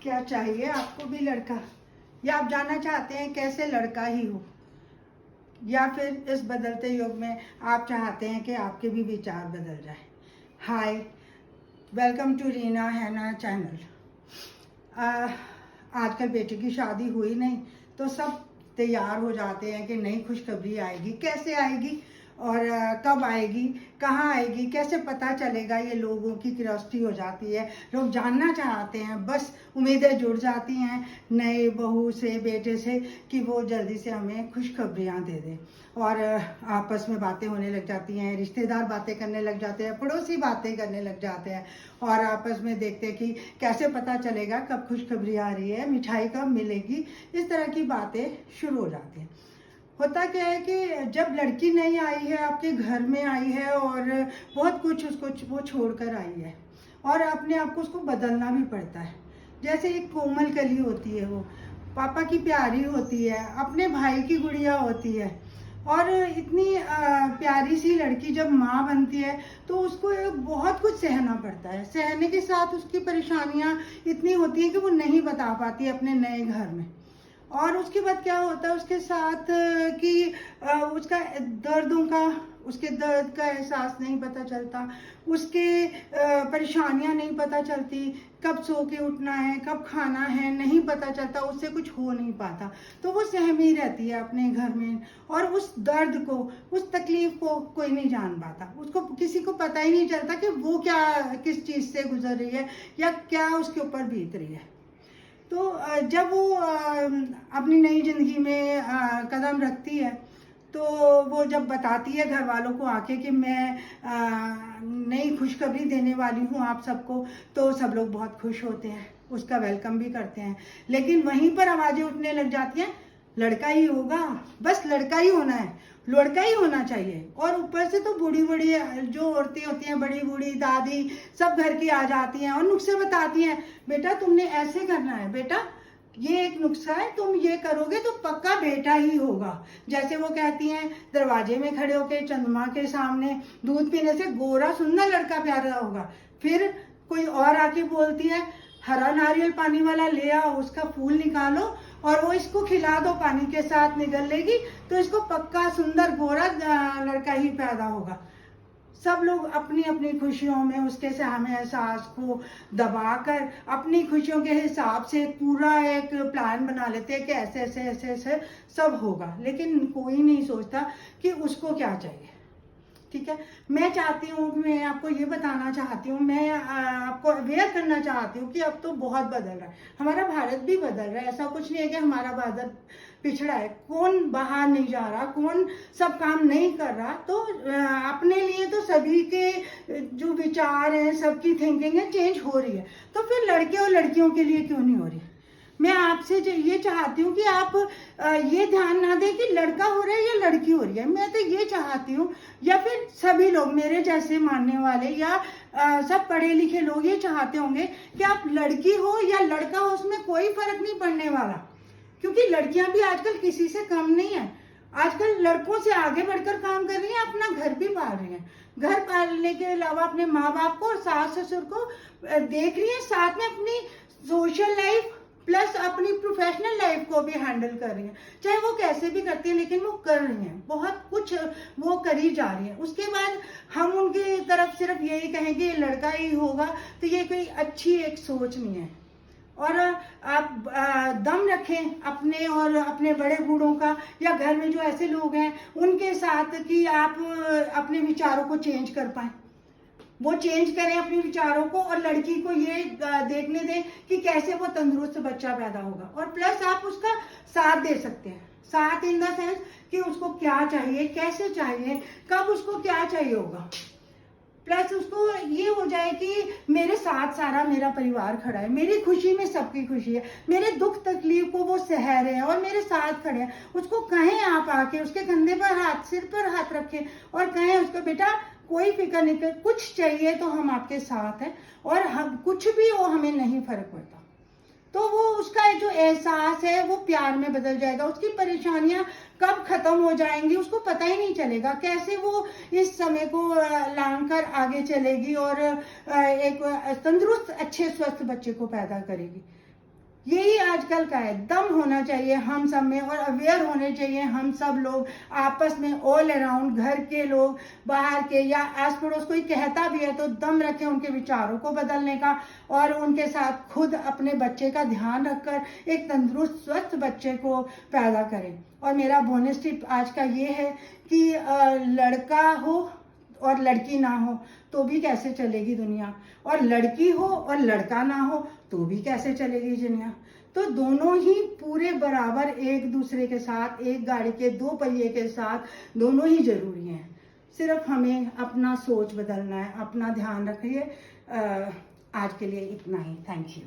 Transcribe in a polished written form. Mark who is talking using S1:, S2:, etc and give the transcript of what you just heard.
S1: क्या चाहिए आपको भी लड़का, या आप जानना चाहते हैं कैसे लड़का ही हो, या फिर इस बदलते युग में आप चाहते हैं कि आपके भी विचार बदल जाए। हाय, वेलकम टू रीना हैना चैनल। आजकल बेटे की शादी हुई नहीं तो सब तैयार हो जाते हैं कि नई खुशखबरी आएगी, कैसे आएगी और कब आएगी, कहाँ आएगी, कैसे पता चलेगा, ये लोगों की क्यूरियोसिटी हो जाती है। लोग जानना चाहते हैं, बस उम्मीदें जुड़ जाती हैं नए बहू से, बेटे से, कि वो जल्दी से हमें खुशखबरियाँ दे दें। और आपस में बातें होने लग जाती हैं, रिश्तेदार बातें करने लग जाते हैं, पड़ोसी बातें करने लग जाते हैं, और आपस में देखते हैं कि कैसे पता चलेगा कब खुशखबरी आ रही है, मिठाई कब मिलेगी। इस तरह की बातें शुरू हो जाती हैं। होता क्या है कि जब लड़की नहीं आई है, आपके घर में आई है और बहुत कुछ उसको वो छोड़कर आई है, और अपने आप को उसको बदलना भी पड़ता है। जैसे एक कोमल कली होती है, वो पापा की प्यारी होती है, अपने भाई की गुड़िया होती है, और इतनी प्यारी सी लड़की जब माँ बनती है तो उसको बहुत कुछ सहना पड़ता है। सहने के साथ उसकी परेशानियाँ इतनी होती हैं कि वो नहीं बता पाती अपने नए घर में। और उसके बाद क्या होता है उसके साथ कि उसका उसके दर्द का एहसास नहीं पता चलता, उसके परेशानियां नहीं पता चलती, कब सो के उठना है, कब खाना है, नहीं पता चलता, उससे कुछ हो नहीं पाता। तो वो सहमी रहती है अपने घर में, और उस दर्द को, उस तकलीफ को कोई नहीं जान पाता। उसको किसी को पता ही नहीं चलता कि वो किस चीज़ से गुजर रही है या क्या उसके ऊपर बीत रही है। तो जब वो अपनी नई जिंदगी में कदम रखती है, तो वो जब बताती है घर वालों को आके कि मैं नई खुशखबरी देने वाली हूँ आप सबको, तो सब लोग बहुत खुश होते हैं, उसका वेलकम भी करते हैं। लेकिन वहीं पर आवाज़ें उठने लग जाती हैं, लड़का ही होगा, बस लड़का ही होना है, लड़का ही होना चाहिए। और ऊपर से तो बूढ़ी बूढ़ी जो औरतें होती हैं, बड़ी बूढ़ी दादी, सब घर की आ जाती हैं और नुस्खे बताती हैं, बेटा तुमने ऐसे करना है, बेटा ये एक नुस्खा है, तुम ये करोगे तो पक्का बेटा ही होगा। जैसे वो कहती हैं, दरवाजे में खड़े होकर चंद्रमा के सामने दूध पीने से गोरा सुंदर लड़का प्यारा होगा। फिर कोई और आके बोलती है, हरा नारियल पानी वाला ले आओ, उसका फूल निकालो और वो इसको खिला दो, पानी के साथ निगल लेगी तो इसको पक्का सुंदर गोरा लड़का ही पैदा होगा। सब लोग अपनी अपनी खुशियों में उसके सहमे एहसास को दबाकर अपनी खुशियों के हिसाब से पूरा एक प्लान बना लेते हैं कि ऐसे ऐसे ऐसे ऐसे सब होगा, लेकिन कोई नहीं सोचता कि उसको क्या चाहिए। ठीक है, मैं चाहती हूँ, मैं आपको ये बताना चाहती हूँ, मैं आपको अवेयर करना चाहती हूँ कि अब तो बहुत बदल रहा है, हमारा भारत भी बदल रहा है। ऐसा कुछ नहीं है कि हमारा भारत पिछड़ा है। कौन बाहर नहीं जा रहा, कौन सब काम नहीं कर रहा। तो अपने लिए तो सभी के जो विचार हैं, सबकी थिंकिंग है, चेंज हो रही है। तो फिर लड़के और लड़कियों के लिए क्यों नहीं हो रही? मैं आपसे ये चाहती हूँ कि आप ये ध्यान ना दें कि लड़का हो रहा है या लड़की हो रही है। मैं तो ये चाहती हूँ, या फिर सभी लोग मेरे जैसे मानने वाले या सब पढ़े लिखे लोग ये चाहते होंगे कि आप लड़की हो या लड़का हो, उसमें कोई फर्क नहीं पड़ने वाला, क्योंकि लड़कियां भी आजकल किसी से कम नहीं है। आजकल लड़कों से आगे बढ़कर काम कर रही हैं, अपना घर भी पाल रही हैं। घर पालने के अलावा अपने माँ बाप को और सास ससुर को देख रही हैं, साथ में अपनी सोशल लाइफ प्लस अपनी प्रोफेशनल लाइफ को भी हैंडल कर रही हैं। चाहे वो कैसे भी करती हैं, लेकिन वो कर रही हैं, बहुत कुछ वो करी जा रही हैं। उसके बाद हम उनकी तरफ सिर्फ यही कहें कि लड़का ही होगा, तो ये कोई अच्छी एक सोच नहीं है। और आप दम रखें अपने और अपने बड़े बूढ़ों का, या घर में जो ऐसे लोग हैं उनके साथ, कि आप अपने विचारों को चेंज कर पाएं। वो चेंज करें अपने विचारों को, और लड़की को ये देखने दें कि कैसे वो तंदुरुस्त बच्चा पैदा होगा। और प्लस आप उसका साथ दे सकते हैं, साथ इन द सेंस कि उसको क्या चाहिए, कैसे चाहिए, कब उसको क्या चाहिए होगा। प्लस उसको ये हो जाए कि मेरे साथ सारा मेरा परिवार खड़ा है, मेरी खुशी में सबकी खुशी है, मेरे दुख तकलीफ को वो सह रहे हैं और मेरे साथ खड़े हैं। उसको कहें आप आके, उसके कंधे पर हाथ, सिर पर हाथ रखें और कहें उसको, बेटा कोई फिक्र नहीं कर, कुछ चाहिए तो हम आपके साथ हैं, और हम कुछ भी हो हमें नहीं फर्क पड़ता। तो वो उसका जो एहसास है वो प्यार में बदल जाएगा। उसकी परेशानियां कब खत्म हो जाएंगी उसको पता ही नहीं चलेगा, कैसे वो इस समय को लांघ कर आगे चलेगी और एक तंदुरुस्त अच्छे स्वस्थ बच्चे को पैदा करेगी। यही आजकल का है। दम होना चाहिए हम सब में और अवेयर होने चाहिए हम सब लोग आपस में, ऑल अराउंड, घर के लोग, बाहर के, या आस पड़ोस कोई कहता भी है तो दम रखें उनके विचारों को बदलने का, और उनके साथ खुद अपने बच्चे का ध्यान रखकर एक तंदुरुस्त स्वस्थ बच्चे को पैदा करें। और मेरा बोनस टिप आज का ये है कि लड़का हो और लड़की ना हो तो भी कैसे चलेगी दुनिया, और लड़की हो और लड़का ना हो तो भी कैसे चलेगी दुनिया। तो दोनों ही पूरे बराबर एक दूसरे के साथ, एक गाड़ी के दो पहिए के साथ दोनों ही जरूरी हैं। सिर्फ हमें अपना सोच बदलना है, अपना ध्यान रखिए। आज के लिए इतना ही। Thank you.